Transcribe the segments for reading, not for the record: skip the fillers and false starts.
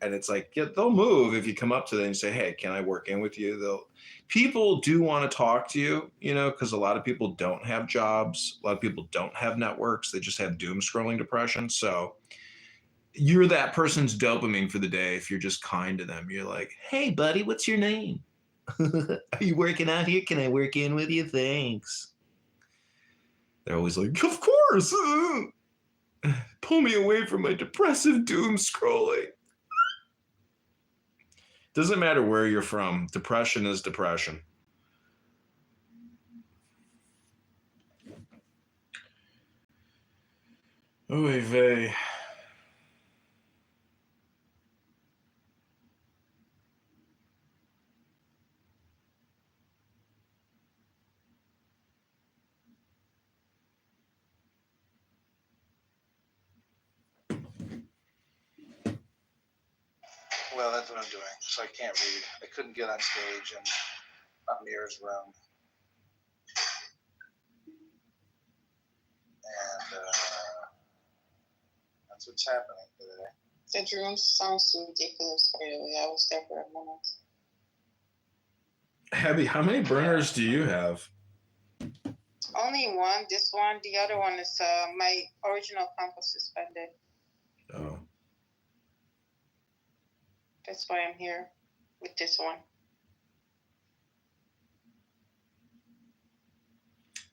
And it's like, yeah, they'll move if you come up to them and say, hey, can I work in with you? People do want to talk to you, because a lot of people don't have jobs. A lot of people don't have networks. They just have doom scrolling depression. So you're that person's dopamine for the day if you're just kind to them. You're like, hey, buddy, what's your name? Are you working out here? Can I work in with you? Thanks. They're always like, of course. Pull me away from my depressive doom scrolling. Doesn't matter where you're from. Depression is depression. Oy vey. Well, that's what I'm doing. So I can't read. I couldn't get on stage in Amir's room. And that's what's happening today. The room sounds ridiculous, by the way. I was there for a minute. Abby, how many burners do you have? Only one. This one. The other one is my original account was suspended. Oh. That's why I'm here with this one.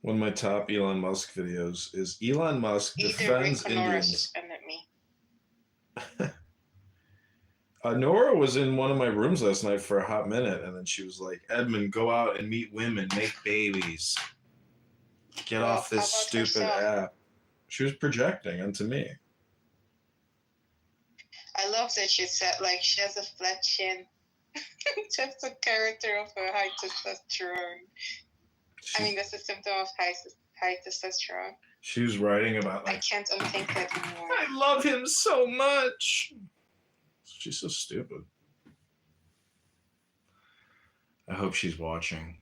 One of my top Elon Musk videos is Elon Musk defends Indians. Suspended me. Nora was in one of my rooms last night for a hot minute, and then she was like, Edmund, go out and meet women, make babies. Get off this stupid app. She was projecting onto me. I love that she said, like, she has a flat chin. Just a character of her high testosterone. That's a symptom of high testosterone. She was writing about, like, I can't unthink that anymore. I love him so much. She's so stupid. I hope she's watching.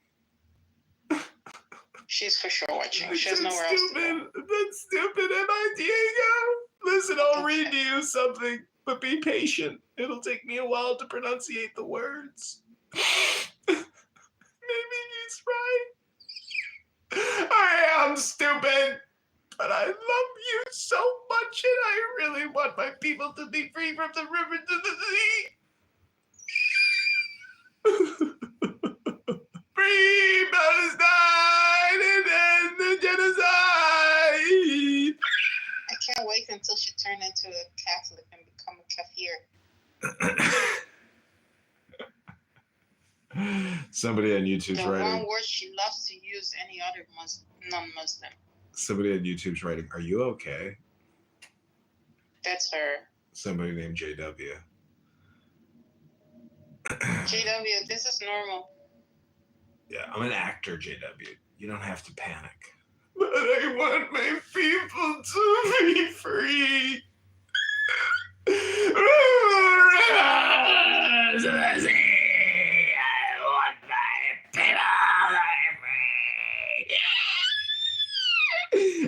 She's for sure watching. She has nowhere else to go. That's stupid, am I, Diego? Listen, I'll read to you something, but be patient. It'll take me a while to pronunciate the words. Maybe he's right. I am stupid, but I love you so much, and I really want my people to be free from the river to the sea. Free Palestine and end the genocide. I can't wait until she turns into a Catholic and become a kafir. Somebody on YouTube's writing. The one word she loves to use any other non-Muslim. Somebody on YouTube's writing, are you okay? That's her. Somebody named JW. JW, this is normal. Yeah, I'm an actor, JW. You don't have to panic. But I want my people to be free.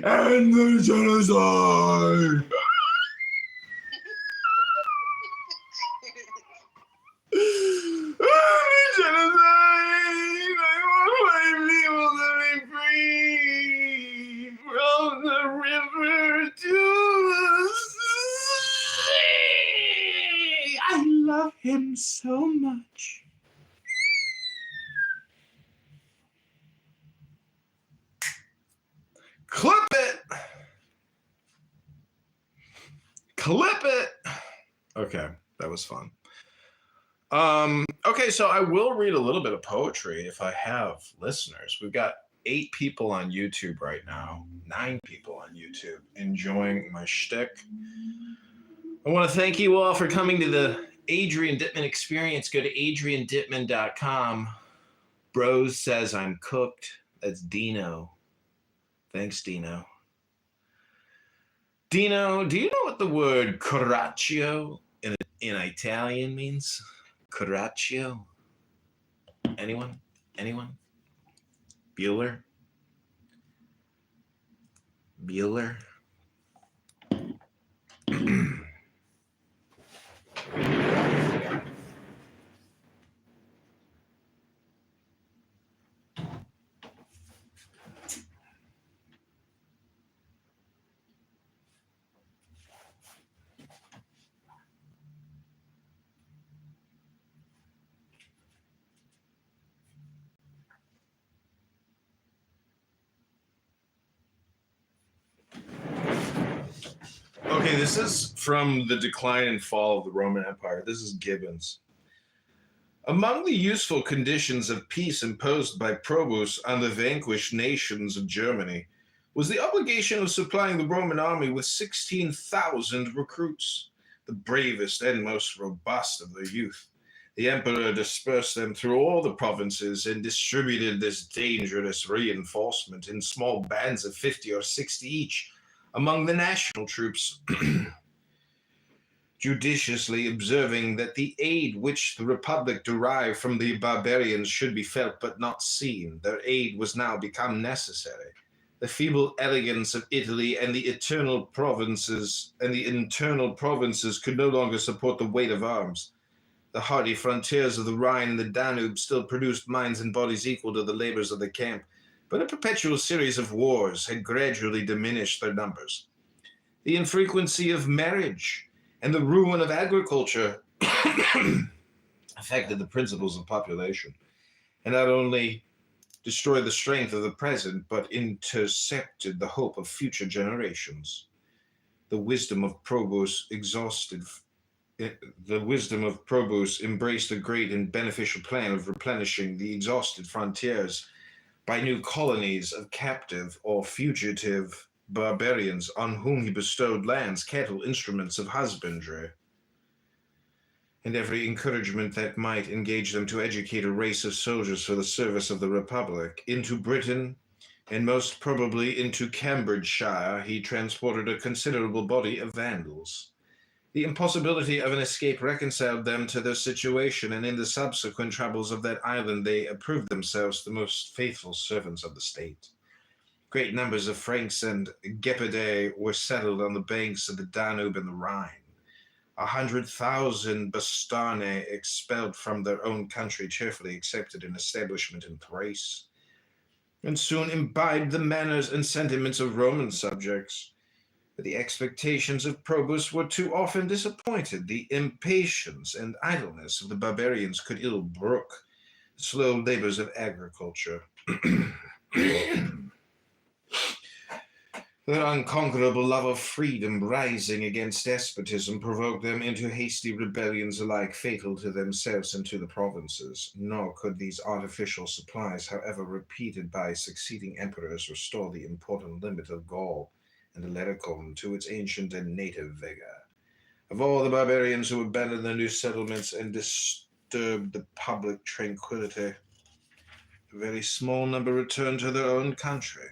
And the genocide. Him so much. Clip it. Clip it. Okay, that was fun. Okay, so I will read a little bit of poetry if I have listeners. We've got 8 people on YouTube right now, 9 people on YouTube enjoying my shtick. I want to thank you all for coming to the Adrian Dittman experience. Go to adriandittman.com. Bros says I'm cooked. That's Dino. Thanks, Dino. Dino, do you know what the word coraggio in Italian means? Coraggio? Anyone? Anyone? Bueller? Bueller? Okay, this is from The Decline and Fall of the Roman Empire. This is Gibbons. Among the useful conditions of peace imposed by Probus on the vanquished nations of Germany was the obligation of supplying the Roman army with 16,000 recruits, the bravest and most robust of their youth. The emperor dispersed them through all the provinces and distributed this dangerous reinforcement in small bands of 50 or 60 each among the national troops, judiciously observing that the aid which the Republic derived from the barbarians should be felt but not seen. Their aid was now become necessary. The feeble elegance of Italy and the internal provinces could no longer support the weight of arms. The hardy frontiers of the Rhine and the Danube still produced minds and bodies equal to the labors of the camp, but a perpetual series of wars had gradually diminished their numbers. The infrequency of marriage and the ruin of agriculture affected the principles of population, and not only destroyed the strength of the present, but intercepted the hope of future generations. The wisdom of Probus embraced a great and beneficial plan of replenishing the exhausted frontiers by new colonies of captive or fugitive barbarians on whom he bestowed lands, cattle, instruments of husbandry, and every encouragement that might engage them to educate a race of soldiers for the service of the Republic. Into Britain, and most probably into Cambridgeshire, he transported a considerable body of Vandals. The impossibility of an escape reconciled them to their situation, and in the subsequent troubles of that island they approved themselves the most faithful servants of the state. Great numbers of Franks and Gepidae were settled on the banks of the Danube and the Rhine. 100,000 Bastarnae expelled from their own country cheerfully accepted an establishment in Thrace, and soon imbibed the manners and sentiments of Roman subjects. But the expectations of Probus were too often disappointed. The impatience and idleness of the barbarians could ill brook the slow labors of agriculture. Their unconquerable love of freedom rising against despotism provoked them into hasty rebellions alike fatal to themselves and to the provinces. Nor could these artificial supplies, however repeated by succeeding emperors, restore the important limit of Gaul and Illyricum to its ancient and native vigor. Of all the barbarians who abandoned their new settlements and disturbed the public tranquility, a very small number returned to their own country.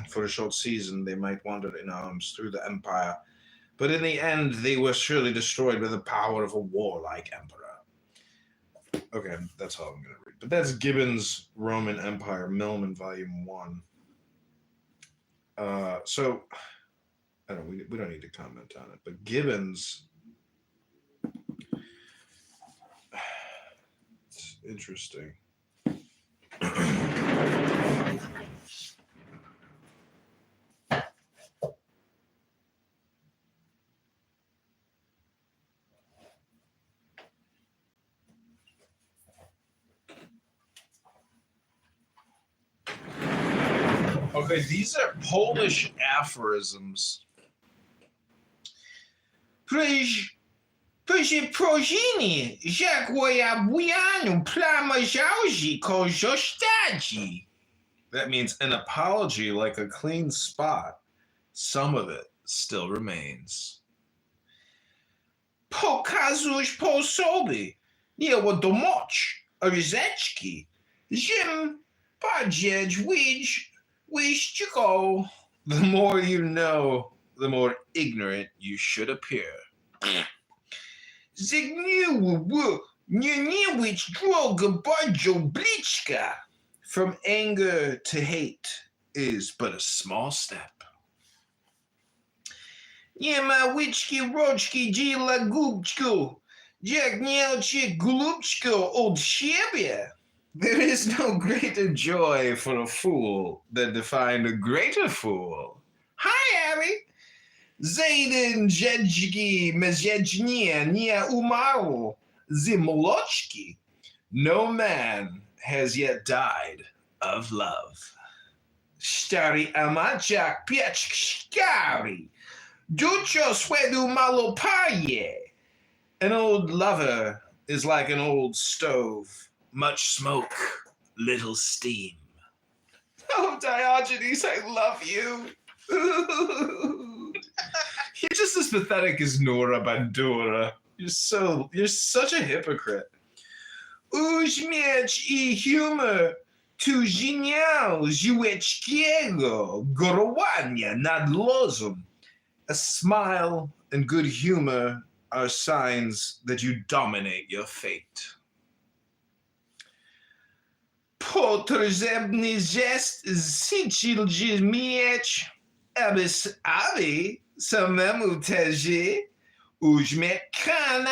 For a short season, they might wander in arms through the empire, but in the end, they were surely destroyed by the power of a warlike emperor. Okay, that's all I'm going to read. But that's Gibbon's Roman Empire, Milman, Volume 1. So, I don't. We don't need to comment on it, but Gibbon's, it's interesting. Okay, these are Polish aphorisms. Progini, that means an apology like a clean spot. Some of it still remains. Pokazuj po sobie, nie ładomoć, ryzeczki, zim, padzieć, wish to go. The more you know, the more ignorant you should appear. From anger to hate is but a small step. Nie ma łyczki, roczki, dzila gubczku, jak nie oczy glubczko od siebie. There is no greater joy for a fool than to find a greater fool. Hi, Harry. Zayden Jedźki Mezjedźnie nie umarł z młoczki. No man has yet died of love. Stary amaczak pieczk szkari. Ducho suedu malo paye. An old lover is like an old stove. Much smoke, little steam. Oh, Diogenes, I love you. You're just as pathetic as Nora Bandura. You're such a hypocrite. Uśmiech I humor tu genial żyłeczkiego gorowania nad losem. A smile and good humor are signs that you dominate your fate. Potrzebny jest sichilży mieć, abys aby samemu też uśmiechać.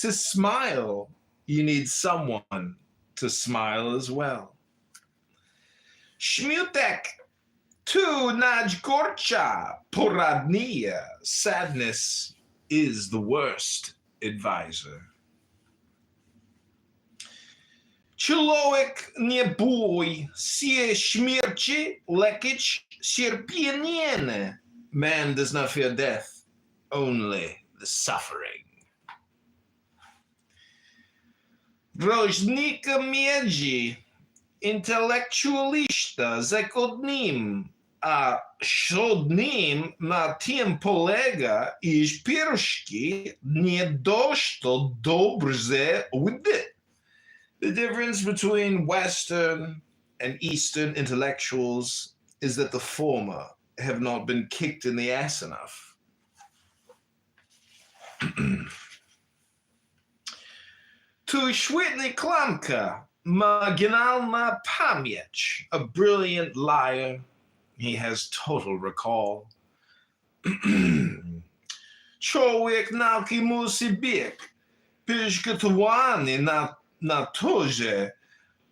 To smile, you need someone to smile as well. Śmiutek tu najgorsza poradnia. Sadness is the worst advisor. Człowiek nie bój się śmierci, lecz cierpienie. Man does not fear death, only the suffering. Różnica między intelektualista zachodnim a wschodnim na tym polega, iż pierwszy nie dość dobrze widzi. The difference between Western and Eastern intellectuals is that the former have not been kicked in the ass enough. Tu świetny klamka, marginalna pamięć, a brilliant liar. He has total recall. Człowiek nauki musi być przygotowany na to, że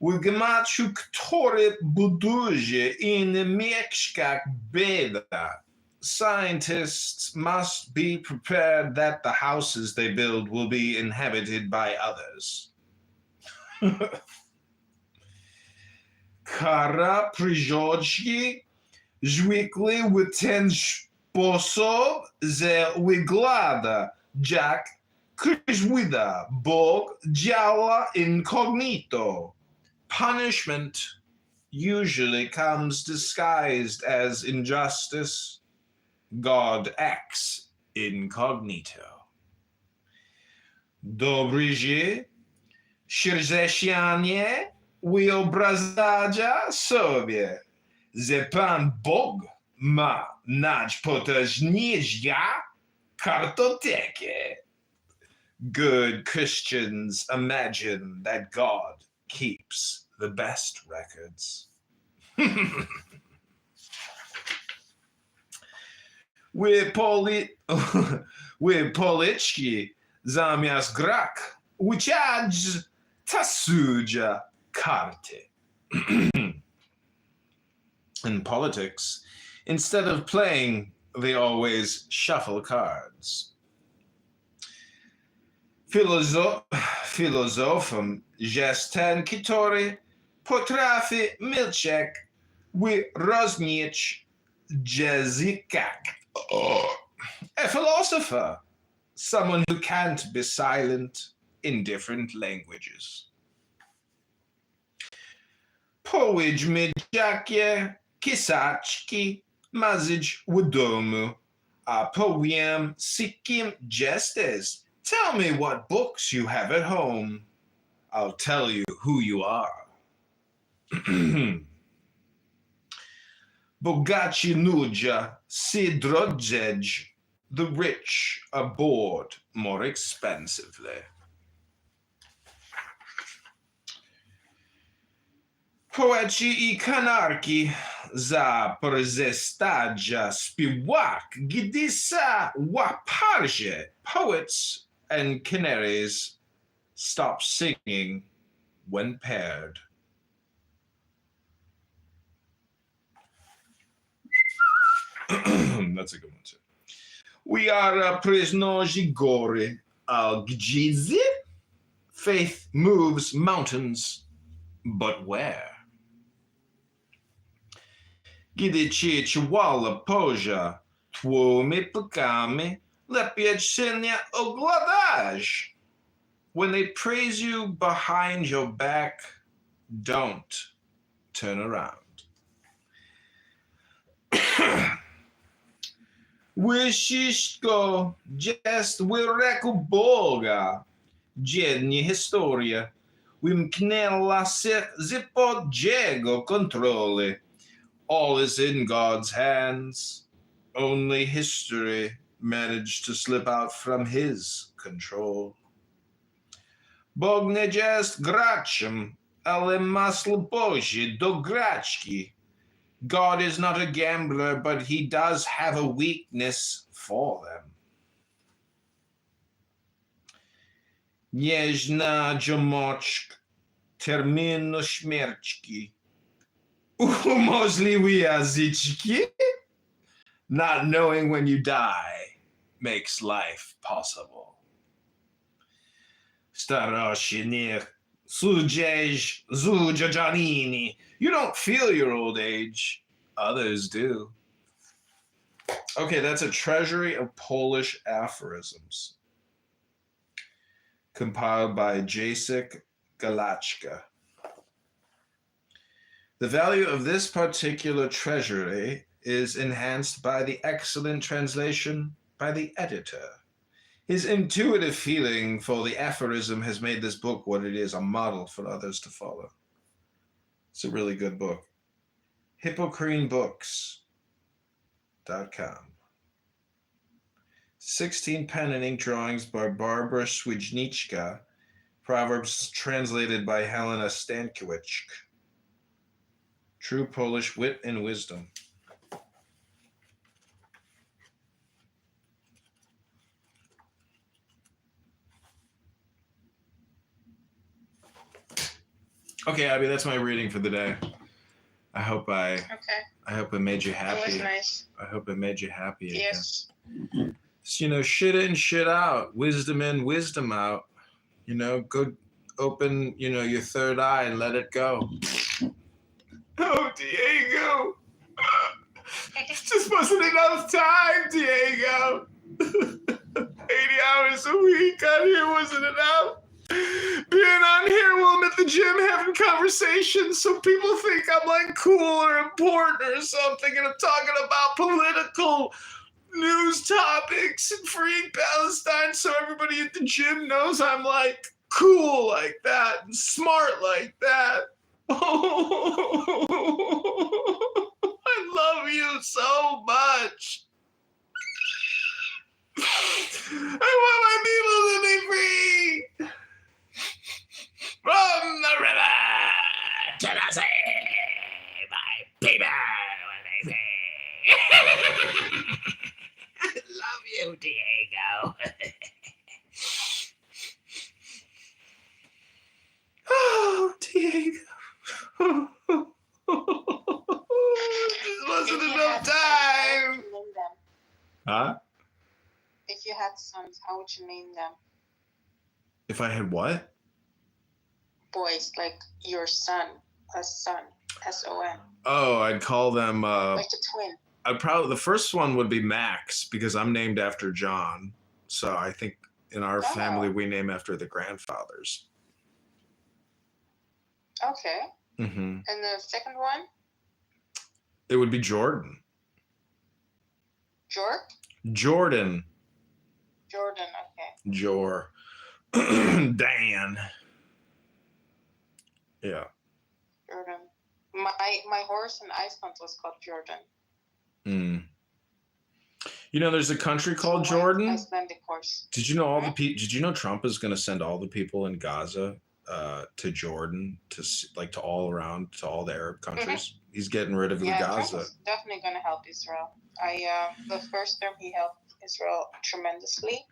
w gemaczu, który buduje I nie mieszka bieda. Scientists must be prepared that the houses they build will be inhabited by others. Kara przychodzi zwykle w ten sposób, że wygląda jak krzywda. Bóg działa incognito. Punishment usually comes disguised as injustice. God acts incognito. Dobrze, chrześcijanie wyobrażają sobie, że Pan Bóg ma najpotężniejszą kartotekę. Good Christians imagine that God keeps the best records. We policzki zamiast grak uciąć tasuja karty. In politics, instead of playing, they always shuffle cards. Filozofem jest ten, który potrafi milczeć wyróżnić języka. A philosopher, someone who can't be silent in different languages. Powiedźmy, jakie kisaczki mazyć w domu, a powiem, z kim jesteś. Tell me what books you have at home. I'll tell you who you are. Bogaci ludzie się drożdżeć, the rich are bored more expensively. Poeci I kanarki za przestadzia śpiewak, gdy sa łaparze. Poets and canaries stop singing when paired. That's a good one too. We are przynosi góry, a gdzie faith moves mountains, but where? Gdy ci czwala poża, твоими пеками лепечения ogladage. When they praise you behind your back, don't turn around. Wyshiszko jest wielkiego Boga. Dziennie historia wymknęła się spod jego kontroli. All is in God's hands. Only history managed to slip out from his control. Bog nie jest graczem, ale ma słabości do graczki. God is not a gambler, but he does have a weakness for them. Nie zna Jomoczk terminu śmierci. Umożliwia zyczki? Not knowing when you die makes life possible. Starości niech sudzieś Janini. You don't feel your old age. Others do. Okay, that's a treasury of Polish aphorisms compiled by Jacek Galachka. The value of this particular treasury is enhanced by the excellent translation by the editor. His intuitive feeling for the aphorism has made this book what it is, a model for others to follow. It's a really good book. HippocraneBooks.com. 16 pen and ink drawings by Barbara Swijniczka. Proverbs translated by Helena Stankiewicz. True Polish wit and wisdom. Okay, Abby, that's my reading for the day. I hope I made you happy. It was nice. I hope it made you happy. Yes. So, shit in, shit out. Wisdom in, wisdom out. Go open, your third eye and let it go. Oh, Diego. It just wasn't enough time, Diego. 80 hours a week on here wasn't enough. Being on here while I'm at the gym having conversations so people think I'm like cool or important or something, and I'm talking about political news topics and freeing Palestine so everybody at the gym knows I'm like cool like that and smart like that. Oh, I love you so much. I want my people to be free. From the river to the sea, my people will be free. I love you, Diego. Oh, Diego. This wasn't enough time. Huh? If you had sons, how would you name them? If I had what? Boys, like your son, a son, S-O-N. Oh, I'd call them Like a twin. the first one would be Max because I'm named after John. So I think in our family we name after the grandfathers. Okay. Mm-hmm. And the second one? It would be Jordan. Jordan, okay. Jor. Dan. Yeah. Jordan. My horse in Iceland was called Jordan. There's a country called Jordan. Icelandic horse. Did you know all the Did you know Trump is going to send all the people in Gaza to Jordan to all around to all the Arab countries? Mm-hmm. He's getting rid of the Gaza. Trump is definitely going to help Israel. The first term he helped Israel tremendously.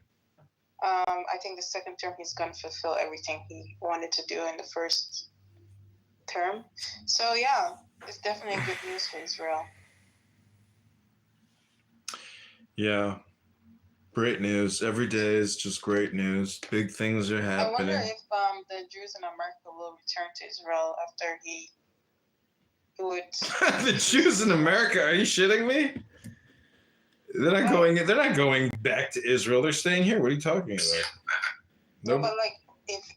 I think the second term he's going to fulfill everything he wanted to do in the first term. So yeah, it's definitely good news for Israel. Yeah, great news. Every day is just great news. Big things are happening. I wonder if the Jews in America will return to Israel after he would. The Jews in America? Are you shitting me? They're not going. They're not going back to Israel. They're staying here. What are you talking about? No, Nope. but like,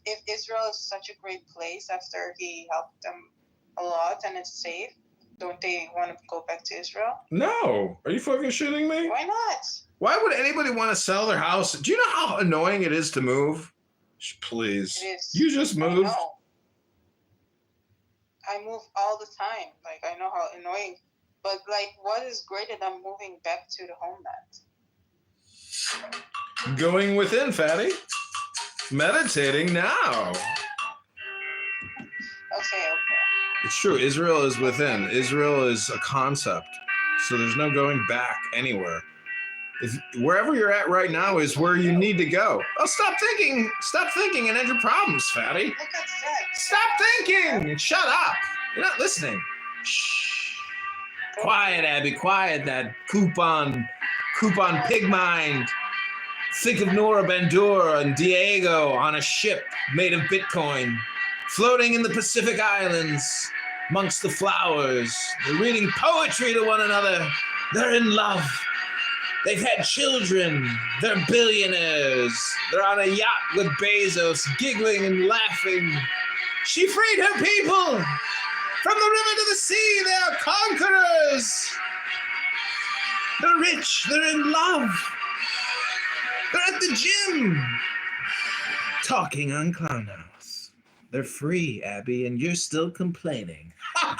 if Israel is such a great place after he helped them a lot and it's safe, don't they want to go back to Israel? No. Are you fucking shitting me? Why not? Why would anybody want to sell their house? Do you know how annoying it is to move? Please. It is. You just I moved. know. I move all the time. Like, I know how annoying. But like, what is greater than moving back to the homeland? Going within, fatty. Meditating now. Okay. It's true. Israel is within. Israel is a concept. So there's no going back anywhere. If wherever you're at right now is where you need to go. Oh, stop thinking. Stop thinking and end your problems, fatty. Look at that. Stop thinking. Shut up. You're not listening. Shh. Quiet, Abby. Quiet. That coupon pig mind. Think of Nora Bandura and Diego on a ship made of Bitcoin, floating in the Pacific Islands amongst the flowers. They're reading poetry to one another. They're in love. They've had children. They're billionaires. They're on a yacht with Bezos, giggling and laughing. She freed her people. From the river to the sea, they are conquerors. They're rich. They're in love. They're at the gym. Talking on Clown House. They're free, Abby, and you're still complaining. Go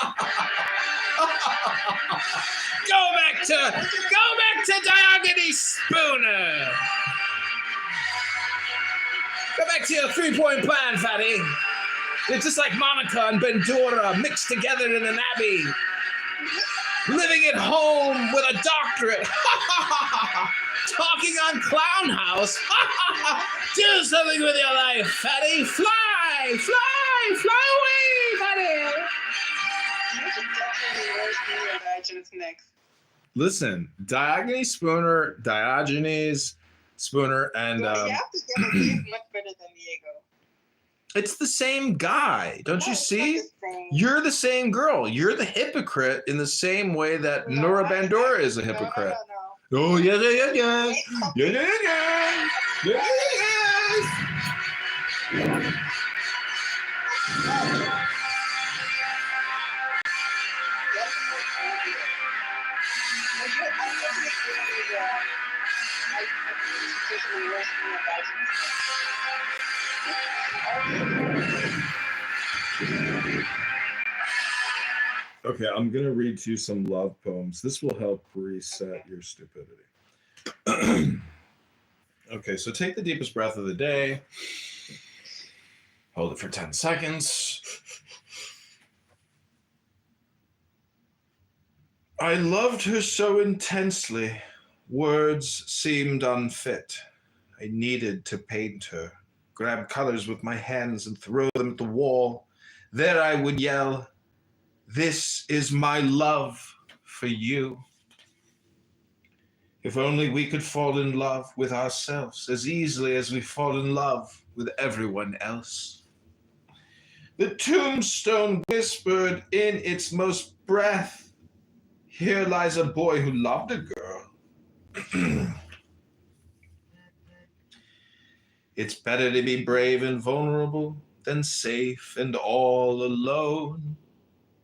back to Diogenes Spooner. Go back to your 3-point plan, fatty. It's just like Monica and Bandura mixed together in an abbey. Living at home with a doctorate. Talking on Clown House. Do something with your life, fatty. Fly, fly, fly away, fatty. Listen, Diogenes Spooner, and You have to get a name much better than Diego. it's the same guy. Don't you No, it's see? not the same. You're the same girl. You're the hypocrite in the same way that No, Nora I- Bandura is a No, hypocrite. no. Oh, yeah, yeah, yeah, yeah. Yeah, yeah, yeah. Yeah, yeah, yeah. Okay, I'm going to read you some love poems. This will help reset your stupidity. Okay, so take the deepest breath of the day. Hold it for 10 seconds. I loved her so intensely, words seemed unfit. I needed to paint her, grab colors with my hands and throw them at the wall. There I would yell, "This is my love for you." If only we could fall in love with ourselves as easily as we fall in love with everyone else. The tombstone whispered in its most breath, "Here lies a boy who loved a girl." It's better to be brave and vulnerable than safe and all alone.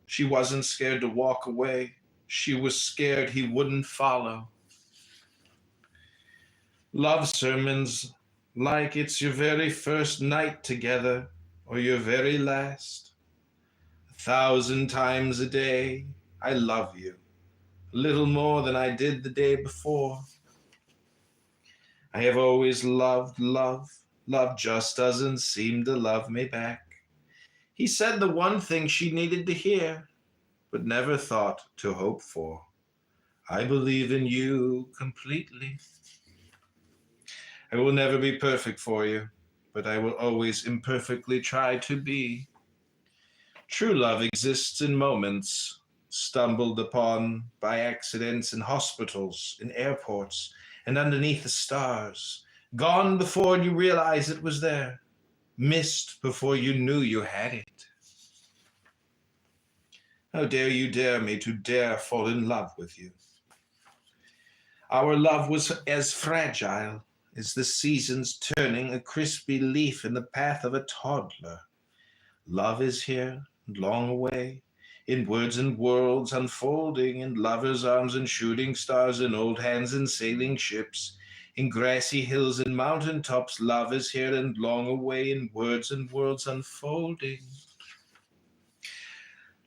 She wasn't scared to walk away. She was scared he wouldn't follow. Love sermons like it's your very first night together or your very last. 1,000 times a day, I love you. A little more than I did the day before. I have always loved love. Love just doesn't seem to love me back. He said the one thing she needed to hear, but never thought to hope for. I believe in you completely. I will never be perfect for you, but I will always imperfectly try to be. True love exists in moments, stumbled upon by accidents in hospitals, in airports, and underneath the stars. Gone before you realize it was there. Missed before you knew you had it. How dare you dare me to dare fall in love with you? Our love was as fragile as the seasons turning a crispy leaf in the path of a toddler. Love is here and long away, in words and worlds unfolding, in lovers' arms and shooting stars, in old hands and sailing ships, in grassy hills and mountain tops. Love is here and long away, in words and worlds unfolding.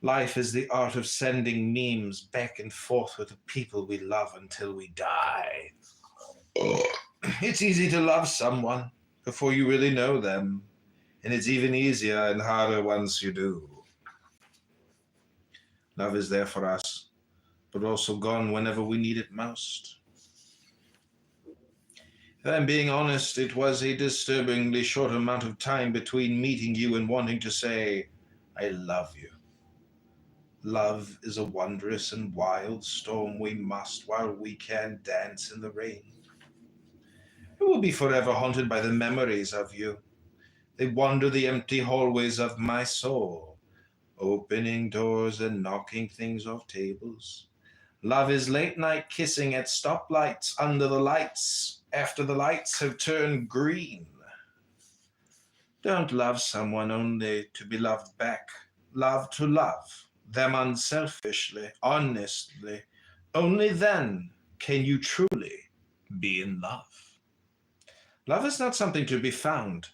Life is the art of sending memes back and forth with the people we love until we die. It's easy to love someone before you really know them, and it's even easier and harder once you do. Love is there for us, but also gone whenever we need it most. If I'm being honest, it was a disturbingly short amount of time between meeting you and wanting to say, I love you. Love is a wondrous and wild storm we must, while we can, dance in the rain. I will be forever haunted by the memories of you. They wander the empty hallways of my soul, opening doors and knocking things off tables. Love is late night kissing at stoplights under the lights after the lights have turned green. Don't love someone only to be loved back. Love to love them unselfishly, honestly. Only then can you truly be in love. Love is not something to be found.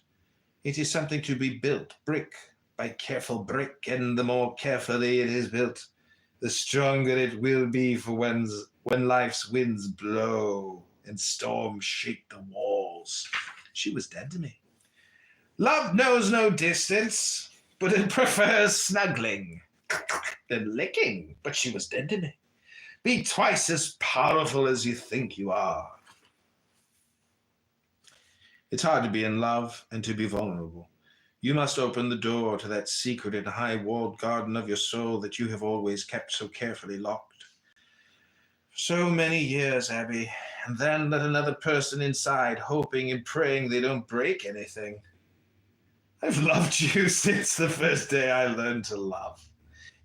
It is something to be built brick by careful brick, and the more carefully it is built, the stronger it will be for when life's winds blow and storms shake the walls. She was dead to me. Love knows no distance, but it prefers snuggling than licking. But she was dead to me. Be twice as powerful as you think you are. It's hard to be in love and to be vulnerable. You must open the door to that secret and high-walled garden of your soul that you have always kept so carefully locked. For so many years, Abby, and then let another person inside, hoping and praying they don't break anything. I've loved you since the first day I learned to love.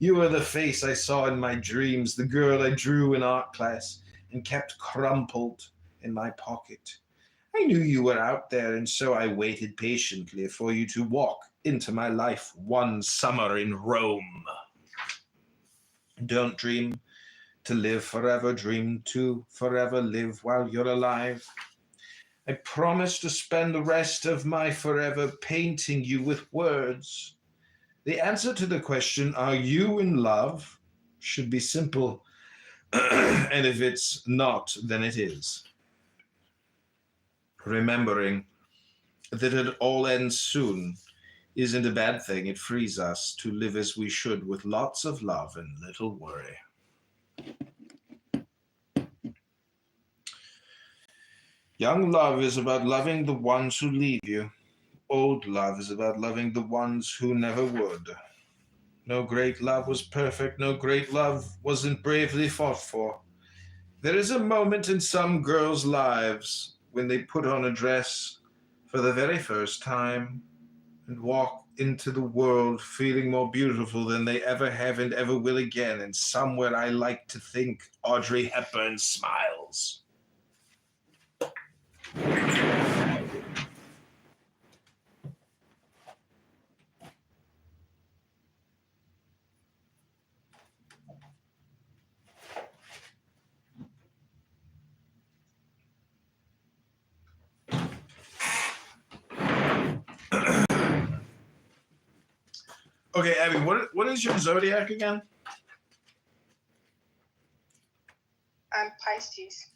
You were the face I saw in my dreams, the girl I drew in art class and kept crumpled in my pocket. I knew you were out there, and so I waited patiently for you to walk into my life one summer in Rome. Don't dream to live forever, dream to forever live while you're alive. I promise to spend the rest of my forever painting you with words. The answer to the question, are you in love, should be simple, and if it's not, then it is. Remembering that it all ends soon isn't a bad thing. It frees us to live as we should, with lots of love and little worry. Young love is about loving the ones who leave you. Old love is about loving the ones who never would. No great love was perfect. No great love wasn't bravely fought for. There is a moment in some girls' lives when they put on a dress for the very first time and walk into the world feeling more beautiful than they ever have and ever will again. And somewhere I like to think Audrey Hepburn smiles. Okay, Abby, what is your zodiac again? I'm Pisces.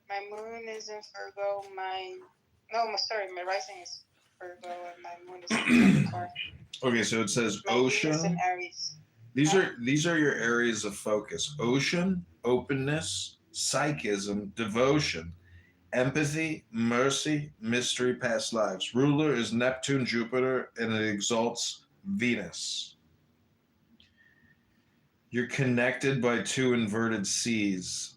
My moon is in Virgo. My rising is Virgo and my moon is in Capricorn. Okay, so it says My Venus ocean. in Aries. These are your areas of focus: ocean, openness, psychism, devotion, empathy, mercy, mystery, past lives. Ruler is Neptune, Jupiter, and it exalts Venus. You're connected by two inverted C's.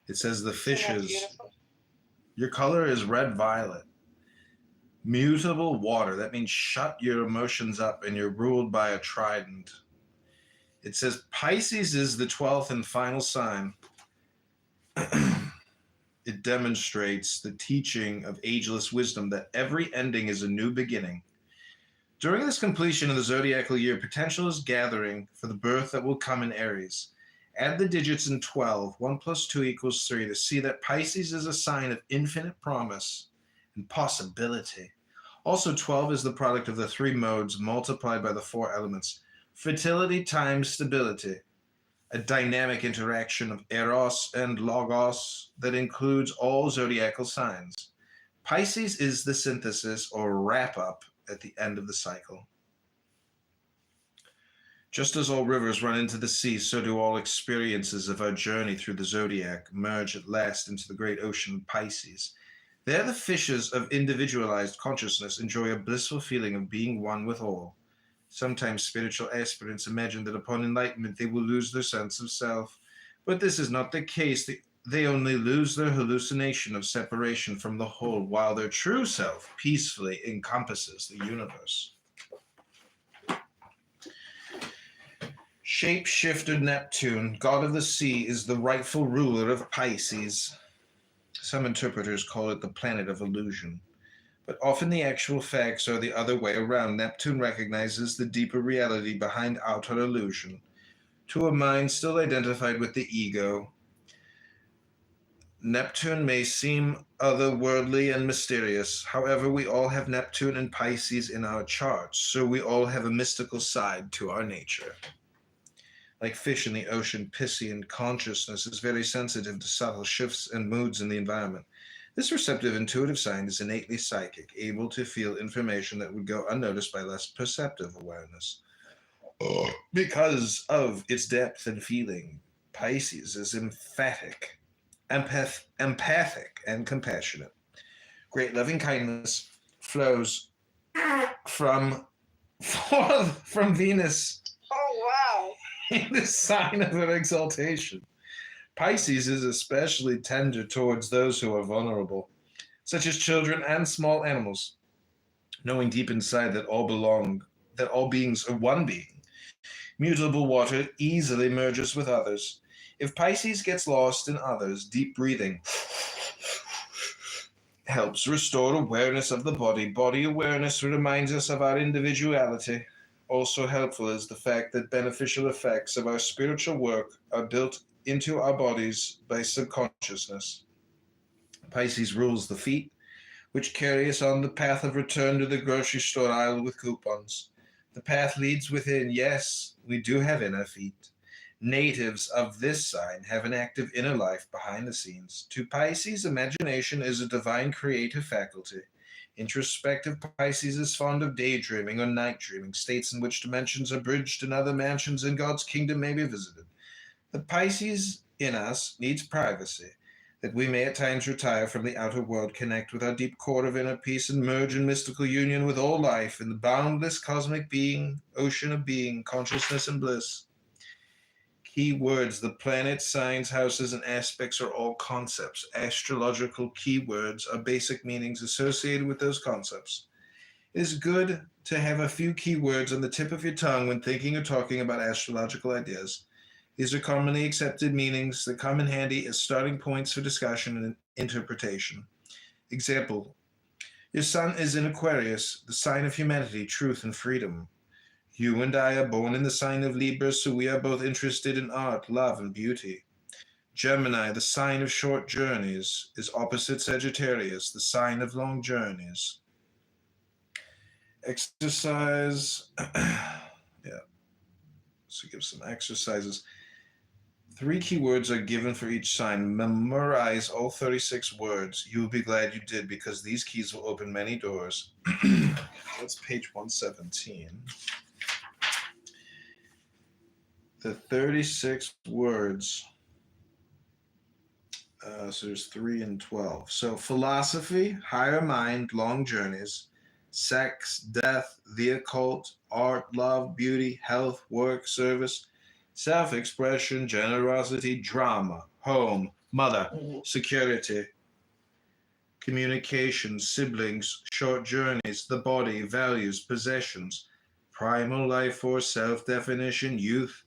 It says the Isn't that fishes. beautiful? Your color is red violet. Mutable water. That means shut your emotions up and you're ruled by a trident. It says Pisces is the 12th and final sign. It demonstrates the teaching of ageless wisdom that every ending is a new beginning. During this completion of the zodiacal year, potential is gathering for the birth that will come in Aries. Add the digits in 12, 1 plus 2 equals 3, to see that Pisces is a sign of infinite promise and possibility. Also, 12 is the product of the 3 modes multiplied by the 4 elements. Fertility times stability, a dynamic interaction of Eros and Logos that includes all zodiacal signs. Pisces is the synthesis or wrap-up at the end of the cycle. Just as all rivers run into the sea, so do all experiences of our journey through the zodiac merge at last into the great ocean of Pisces. There the fishes of individualized consciousness enjoy a blissful feeling of being one with all. Sometimes spiritual aspirants imagine that upon enlightenment they will lose their sense of self, but this is not the case. They only lose their hallucination of separation from the whole, while their true self peacefully encompasses the universe. Shapeshifter Neptune, god of the sea, is the rightful ruler of Pisces. Some interpreters call it the planet of illusion, but often the actual facts are the other way around. Neptune recognizes the deeper reality behind outer illusion. To a mind still identified with the ego, Neptune may seem otherworldly and mysterious. However, we all have Neptune and Pisces in our charts, so we all have a mystical side to our nature. Like fish in the ocean, Piscean consciousness is very sensitive to subtle shifts and moods in the environment. This receptive, intuitive sign is innately psychic, able to feel information that would go unnoticed by less perceptive awareness. Because of its depth and feeling, Pisces is emphatic, empathic, and compassionate. Great loving kindness flows from Venus. Oh, wow. In the sign of her exaltation. Pisces is especially tender towards those who are vulnerable, such as children and small animals, knowing deep inside that all beings are one being. Mutable water easily merges with others. If Pisces gets lost in others, deep breathing helps restore awareness of the body. Body awareness reminds us of our individuality. Also helpful is the fact that beneficial effects of our spiritual work are built into our bodies by subconsciousness. Pisces rules the feet, which carry us on the path of return to the grocery store aisle with coupons. The path leads within. Yes, we do have inner feet. Natives of this sign have an active inner life behind the scenes. To Pisces, imagination is a divine creative faculty. Introspective Pisces is fond of daydreaming or night dreaming, states in which dimensions are bridged and other mansions in God's kingdom may be visited. The Pisces in us needs privacy, that we may at times retire from the outer world, connect with our deep core of inner peace, and merge in mystical union with all life in the boundless cosmic being, ocean of being, consciousness, and bliss. Key words: the planets, signs, houses, and aspects are all concepts. Astrological keywords are basic meanings associated with those concepts. It is good to have a few keywords on the tip of your tongue when thinking or talking about astrological ideas. These are commonly accepted meanings that come in handy as starting points for discussion and interpretation. Example: your sun is in Aquarius, the sign of humanity, truth, and freedom. You and I are born in the sign of Libra, so we are both interested in art, love, and beauty. Gemini, the sign of short journeys, is opposite Sagittarius, the sign of long journeys. Exercise. Yeah. So give some exercises. 3 keywords are given for each sign. Memorize all 36 words. You will be glad you did, because these keys will open many doors. That's page 117. The 36 words. So there's 3 and 12. So philosophy, higher mind, long journeys, sex, death, the occult, art, love, beauty, health, work, service, self-expression, generosity, drama, home, mother, security. communication, siblings, short journeys, the body, values, possessions, primal life force, self-definition, youth,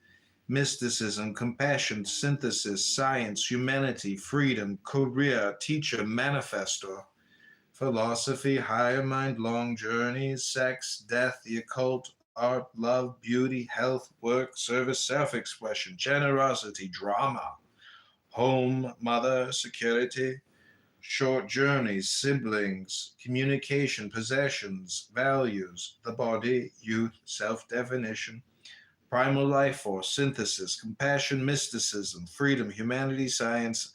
mysticism, compassion, synthesis, science, humanity, freedom, career, teacher, manifestor, philosophy, higher mind, long journeys, sex, death, the occult, art, love, beauty, health, work, service, self-expression, generosity, drama, home, mother, security, short journeys, siblings, communication, possessions, values, the body, youth, self-definition, primal life force, synthesis, compassion, mysticism, freedom, humanity, science,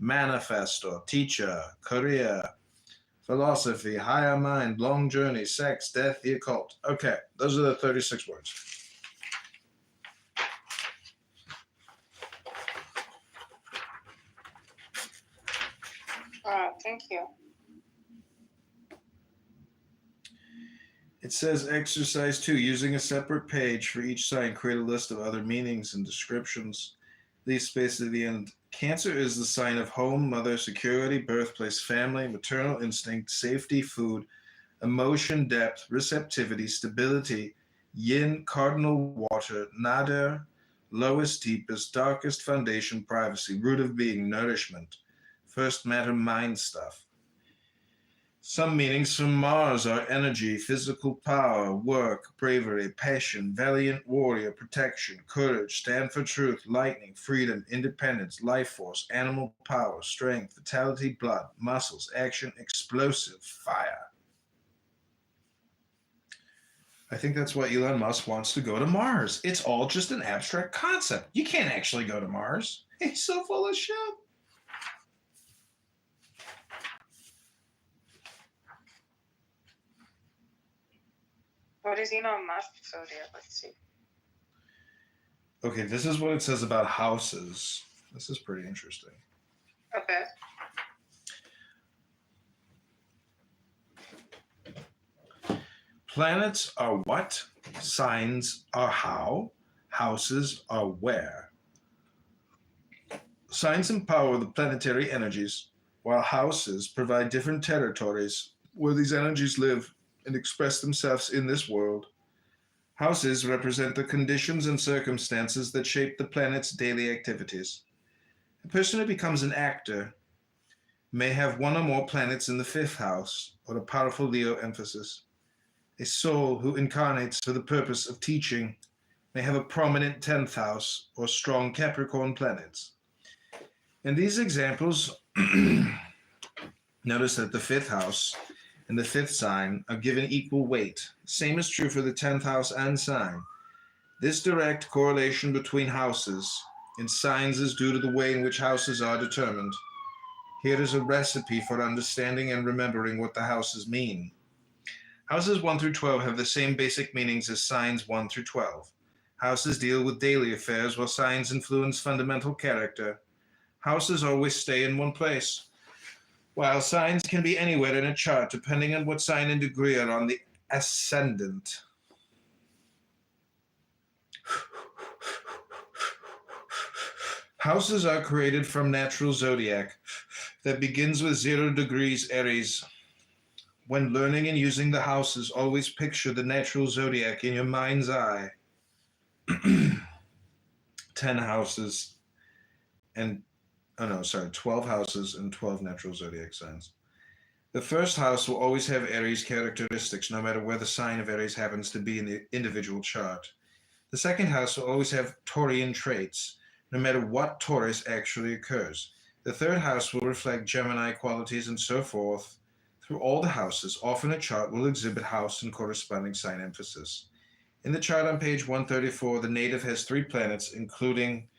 manifestor, teacher, career, philosophy, higher mind, long journey, sex, death, the occult. Okay, those are the 36 words. Thank you. It says exercise 2, using a separate page for each sign, create a list of other meanings and descriptions. Leave space at the end. Cancer is the sign of home, mother, security, birthplace, family, maternal instinct, safety, food, emotion, depth, receptivity, stability, yin, cardinal water, nadir, lowest, deepest, darkest foundation, privacy, root of being, nourishment, first matter, mind stuff. Some meanings from Mars are energy, physical power, work, bravery, passion, valiant warrior, protection, courage, stand for truth, lightning, freedom, independence, life force, animal power, strength, vitality, blood, muscles, action, explosive, fire. I think that's why Elon Musk wants to go to Mars. It's all just an abstract concept. You can't actually go to Mars. He's so full of shit. What is Elon Musk's zodiac? Let's see. Okay, this is what it says about houses. This is pretty interesting. Okay. Planets are what? Signs are how? Houses are where? Signs empower the planetary energies, while houses provide different territories where these energies live and express themselves in this world. Houses represent the conditions and circumstances that shape the planet's daily activities. A person who becomes an actor may have one or more planets in the 5th house, or a powerful Leo emphasis. A soul who incarnates for the purpose of teaching may have a prominent 10th house or strong Capricorn planets. In these examples, notice that the 5th house and the 5th sign are given equal weight. Same is true for the 10th house and sign. This direct correlation between houses and signs is due to the way in which houses are determined. Here is a recipe for understanding and remembering what the houses mean. Houses 1 through 12 have the same basic meanings as signs 1 through 12. Houses deal with daily affairs, while signs influence fundamental character. Houses always stay in one place, while signs can be anywhere in a chart, depending on what sign and degree are on the ascendant. Houses are created from natural zodiac that begins with 0 degrees Aries. When learning and using the houses, always picture the natural zodiac in your mind's eye. 10 houses and 12 houses and 12 natural zodiac signs. The first house will always have Aries characteristics, no matter where the sign of Aries happens to be in the individual chart. The second house will always have Taurian traits, no matter what Taurus actually occurs. The third house will reflect Gemini qualities and so forth. Through all the houses, often a chart will exhibit house and corresponding sign emphasis. In the chart on page 134, the native has 3 planets, including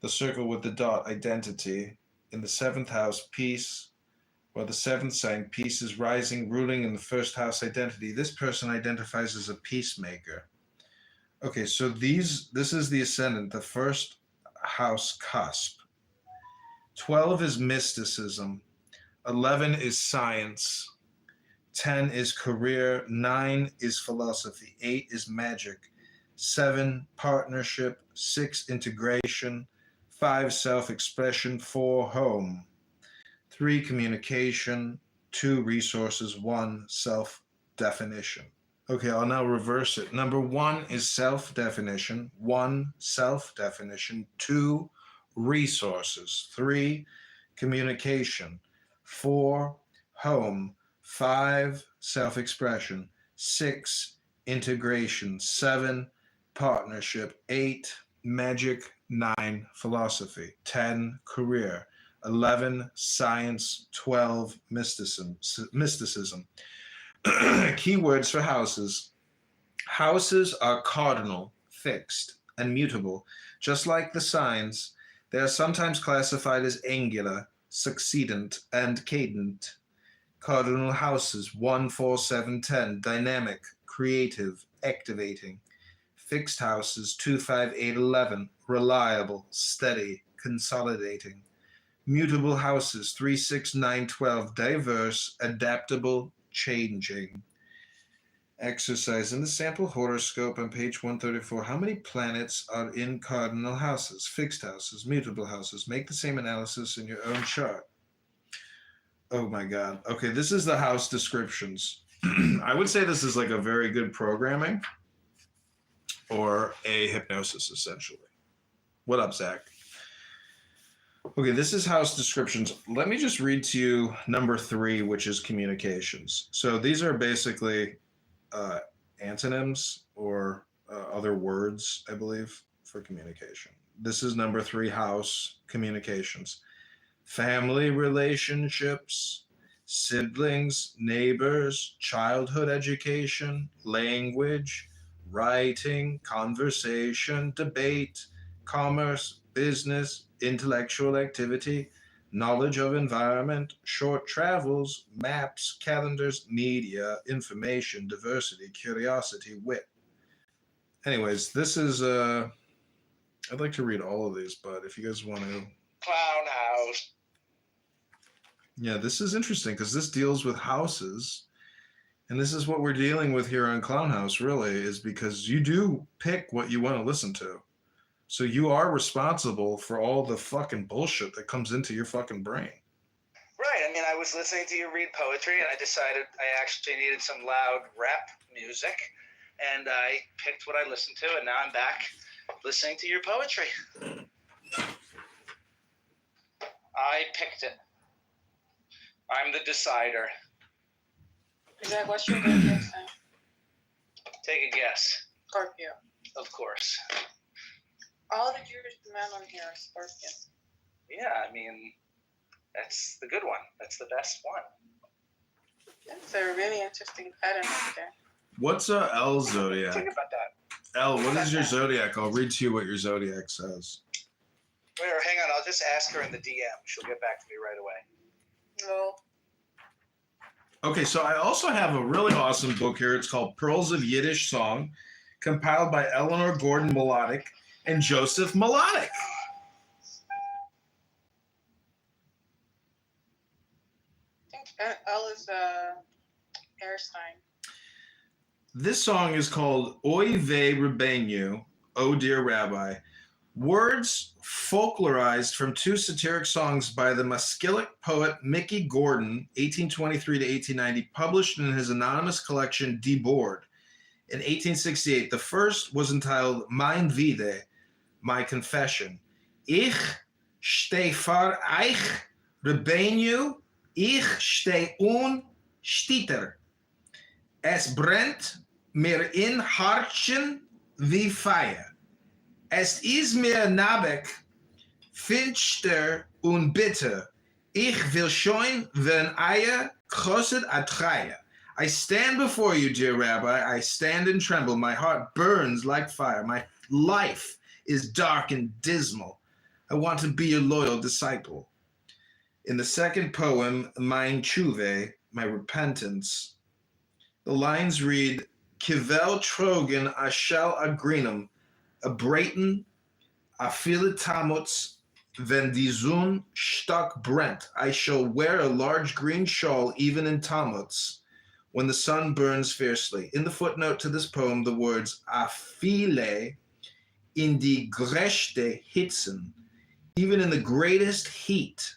the circle with the dot, identity. In the 7th house, peace, while the 7th sign, peace, is rising, ruling in the 1st house, identity. This person identifies as a peacemaker. Okay, so this is the ascendant, the 1st house cusp. 12 is mysticism. 11 is science. 10 is career. 9 is philosophy. 8 is magic. 7, partnership. 6, integration. 5, self-expression. 4, home. 3, communication. 2 resources, 1 self-definition. Okay, I'll now reverse it. Number 1 is self-definition, 1 self-definition, 2 resources, 3 communication, 4 home, 5 self-expression, 6 integration, 7 partnership, 8 magic, 9 philosophy, 10 career, 11 science, 12 mysticism. Keywords for houses. Houses are cardinal, fixed, and mutable. Just like the signs, they are sometimes classified as angular, succedent, and cadent. Cardinal houses 1, 4, 7, 10, dynamic, creative, activating. Fixed houses 2, 5, 8, 11, reliable, steady, consolidating. Mutable houses 3, 6, 9, 12, diverse, adaptable, changing. Exercise. In the sample horoscope on page 134, how many planets are in cardinal houses, fixed houses, mutable houses? Make the same analysis in your own chart. Oh my God. Okay, this is the house descriptions. I would say this is like a very good programming or a hypnosis, essentially. What up, Zach? Okay, this is house descriptions. Let me just read to you number 3, which is communications. So these are basically antonyms or other words, I believe, for communication. This is number 3, house, communications. Family relationships, siblings, neighbors, childhood education, language, writing, conversation, debate, commerce, business, intellectual activity, knowledge of environment, short travels, maps, calendars, media, information, diversity, curiosity, wit. Anyways, this is, I'd like to read all of these, but if you guys want to. Clown house. Yeah, this is interesting because this deals with houses. And this is what we're dealing with here on Clown House, really, is because you do pick what you want to listen to. So you are responsible for all the fucking bullshit that comes into your fucking brain. Right. I mean, I was listening to you read poetry, and I decided I actually needed some loud rap music, and I picked what I listened to, and now I'm back listening to your poetry. I picked it. I'm the decider. Zach, what's your birthday sign? Take a guess. Scorpio. Of course. All the Jewish men on here are Scorpio. Yeah, I mean, that's the good one. That's the best one. That's a really interesting pattern right there. What's L zodiac? Think about that. L, what is your zodiac? I'll read to you what your zodiac says. Wait, hang on. I'll just ask her in the DM. She'll get back to me right away. No. Okay, so I also have a really awesome book here. It's called Pearls of Yiddish Song, compiled by Eleanor Gordon Melodic and Joseph Melodic. I think L is a air sign. This song is called Oy Vey Rabbeinu, Oh Dear Rabbi. Words folklorized from 2 satiric songs by the Maskilic poet Mickey Gordon, 1823 to 1890, published in his anonymous collection Die Board in 1868. The first was entitled Mein Vide, My Confession. Ich steh vor euch, Rabbeinu, ich steh unstiter. Es brennt mir in Hartchen wie Feuer. Es ist mir nabek, finster und bitter. Ich will schon, wenn Eier kostet atreia. I stand before you, dear Rabbi. I stand and tremble. My heart burns like fire. My life is dark and dismal. I want to be your loyal disciple. In the second poem, Mein Tshuve, My Repentance, the lines read, Kivel trogen ashel agrinum, a Brayton, a Philitamuts, wenn die Sonne stark brennt. I shall wear a large green shawl even in Tamuts, when the sun burns fiercely. In the footnote to this poem, the words afile in die größte Hitzen, even in the greatest heat,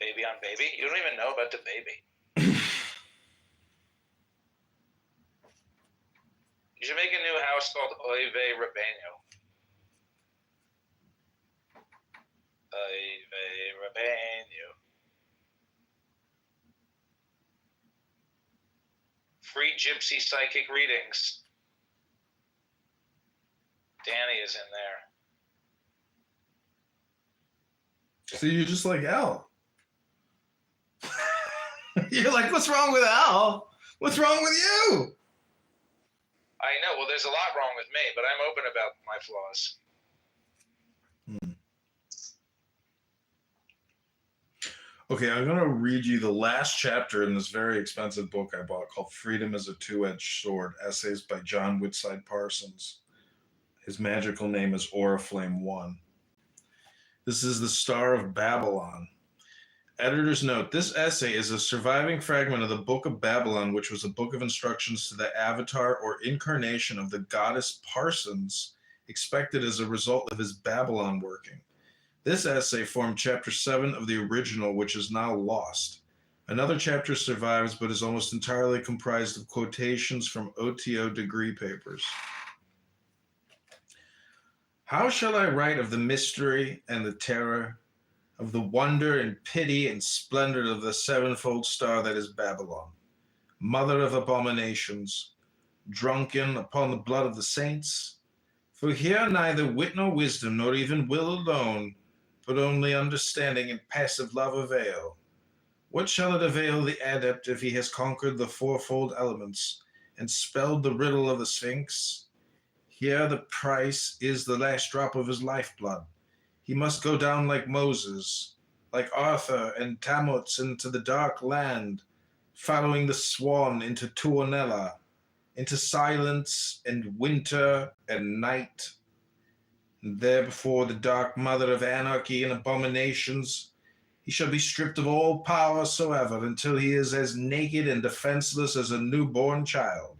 Baby on baby? You don't even know about the baby. You should make a new house called Oive Rebeno. Oive Rebeno. Free gypsy psychic readings. Danny is in there. So you're just like Al. You're like, what's wrong with Al? What's wrong with you? I know. Well, there's a lot wrong with me, but I'm open about my flaws. Okay, I'm going to read you the last chapter in this very expensive book I bought called Freedom is a Two-Edged Sword, Essays by John Whitside Parsons. His magical name is Oriflame 1. This is the Star of Babylon. Editor's note, this essay is a surviving fragment of the Book of Babylon, which was a book of instructions to the avatar or incarnation of the goddess Parsons, expected as a result of his Babylon working. This essay formed chapter 7 of the original, which is now lost. Another chapter survives, but is almost entirely comprised of quotations from OTO degree papers. How shall I write of the mystery and the terror, of the wonder and pity and splendor of the sevenfold star that is Babylon, mother of abominations, drunken upon the blood of the saints? For here neither wit nor wisdom, nor even will alone, but only understanding and passive love avail. What shall it avail the adept if he has conquered the fourfold elements and spelled the riddle of the Sphinx? Here the price is the last drop of his lifeblood. He must go down like Moses, like Arthur and Tammuz into the dark land, following the swan into Tuonela, into silence and winter and night. And there before the dark mother of anarchy and abominations, he shall be stripped of all power soever until he is as naked and defenseless as a newborn child.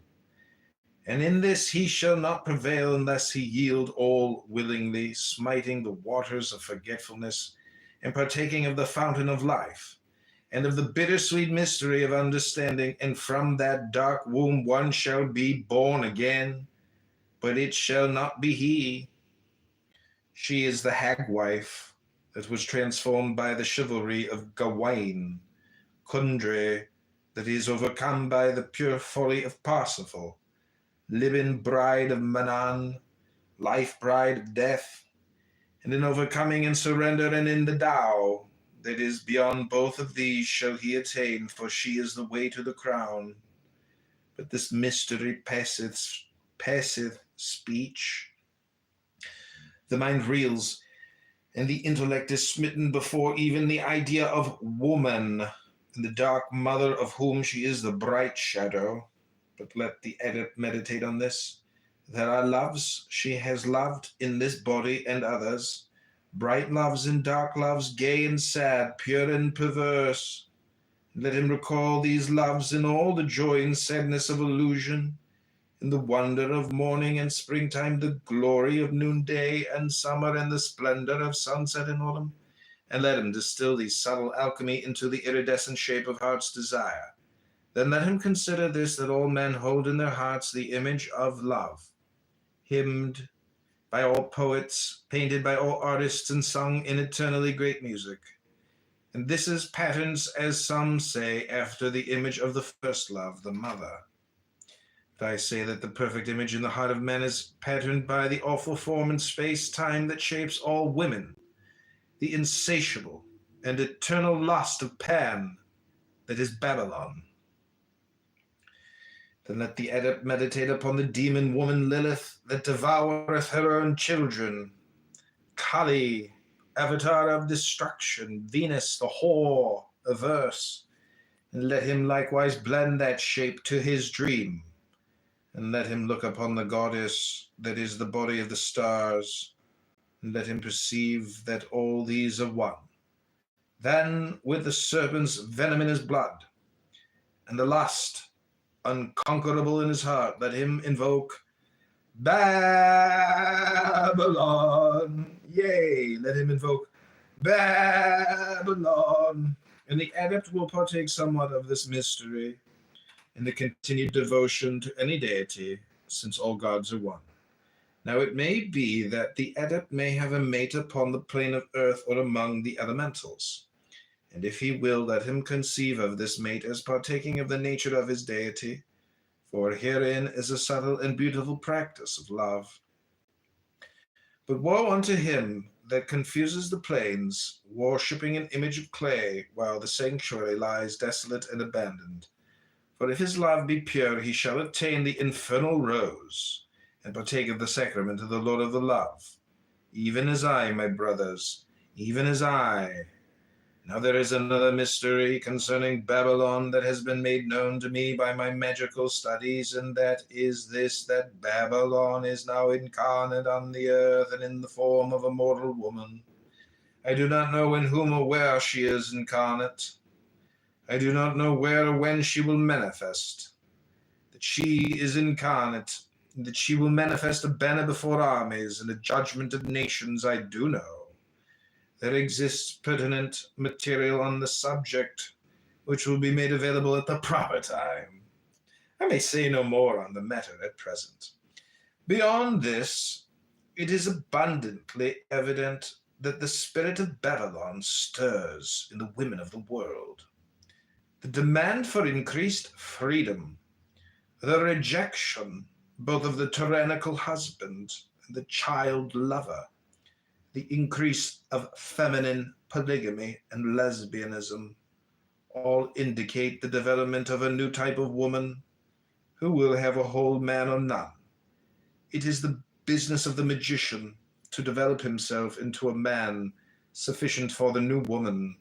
And in this he shall not prevail unless he yield all willingly, smiting the waters of forgetfulness and partaking of the fountain of life and of the bittersweet mystery of understanding. And from that dark womb one shall be born again, but it shall not be he. She is the hag wife that was transformed by the chivalry of Gawain, Kundre that is overcome by the pure folly of Parsifal, Libin bride of Manan, life bride of death, and in overcoming and surrender and in the Tao that is beyond both of these shall he attain, for she is the way to the crown. But this mystery passeth speech. The mind reels, and the intellect is smitten before even the idea of woman, and the dark mother of whom she is the bright shadow. But let the adept meditate on this. There are loves she has loved in this body and others, bright loves and dark loves, gay and sad, pure and perverse. Let him recall these loves in all the joy and sadness of illusion, in the wonder of morning and springtime, the glory of noonday and summer, and the splendor of sunset and autumn, and let him distill these subtle alchemy into the iridescent shape of heart's desire. Then let him consider this, that all men hold in their hearts the image of love, hymned by all poets, painted by all artists, and sung in eternally great music. And this is patterns, as some say, after the image of the first love, the mother. But I say that the perfect image in the heart of men is patterned by the awful form in space-time that shapes all women, the insatiable and eternal lust of Pan, that is Babylon. Then let the adept meditate upon the demon woman Lilith that devoureth her own children, Kali, avatar of destruction, Venus, the whore, averse, and let him likewise blend that shape to his dream, and let him look upon the goddess that is the body of the stars, and let him perceive that all these are one. Then with the serpent's venom in his blood, and the lust unconquerable in his heart, let him invoke Babylon. Yea, let him invoke Babylon. and the adept will partake somewhat of this mystery in the continued devotion to any deity, since all gods are one. Now it may be that the adept may have a mate upon the plane of earth or among the elementals, and if he will, let him conceive of this mate as partaking of the nature of his deity, for herein is a subtle and beautiful practice of love. But woe unto him that confuses the plains, worshipping an image of clay, while the sanctuary lies desolate and abandoned. For if his love be pure, he shall attain the infernal rose, and partake of the sacrament of the Lord of the Love, even as I, my brothers, even as I. Now there is another mystery concerning Babylon that has been made known to me by my magical studies, and that is this, that Babylon is now incarnate on the earth and in the form of a mortal woman. I do not know in whom or where she is incarnate. I do not know where or when she will manifest. That she is incarnate, and that she will manifest a banner before armies and a judgment of nations, I do know. There exists pertinent material on the subject, which will be made available at the proper time. I may say no more on the matter at present. Beyond this, it is abundantly evident that the spirit of Babylon stirs in the women of the world. The demand for increased freedom, the rejection both of the tyrannical husband and the child lover, the increase of feminine polygamy and lesbianism, all indicate the development of a new type of woman who will have a whole man or none. It is the business of the magician to develop himself into a man sufficient for the new woman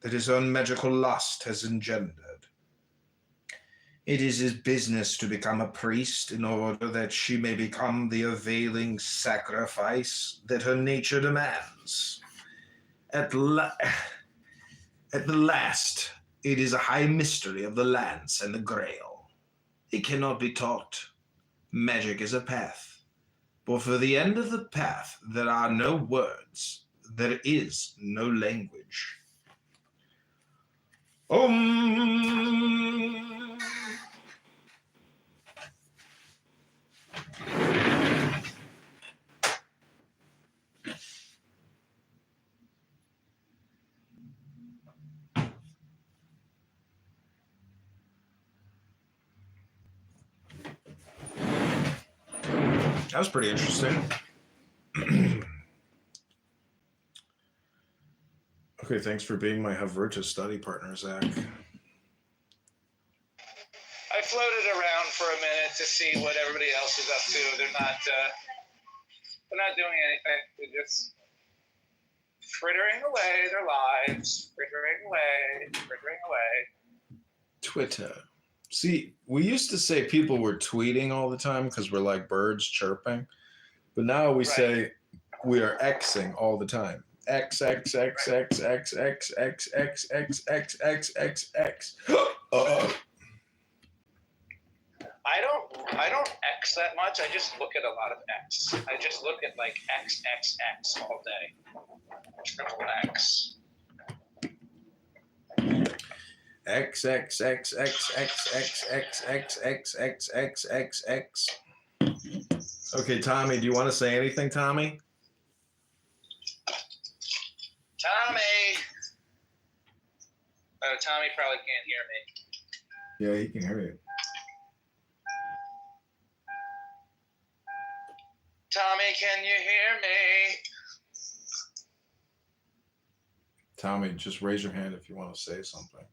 that his own magical lust has engendered. It is his business to become a priest in order that she may become the availing sacrifice that her nature demands. At the last, it is a high mystery of the lance and the grail. It cannot be taught. Magic is a path. But for the end of the path, there are no words. There is no language. That was pretty interesting. Okay, thanks for being my Havruta study partner, Zach. I floated around for a minute to see what everybody else is up to. They're not doing anything. They're just frittering away their lives, frittering away. Twitter. See, we used to say people were tweeting all the time because we're like birds chirping, but now we say we are Xing all the time. X X X X X X X X X X X X X. I don't X that much. I just look at a lot of X. I just look at like X all day. Triple X. X X X X X X X X X X X X X. Okay, Tommy, do you want to say anything, Tommy? Tommy. Oh, Tommy probably can't hear me. Yeah, he can hear you. Tommy, can you hear me? Tommy, just raise your hand if you want to say something.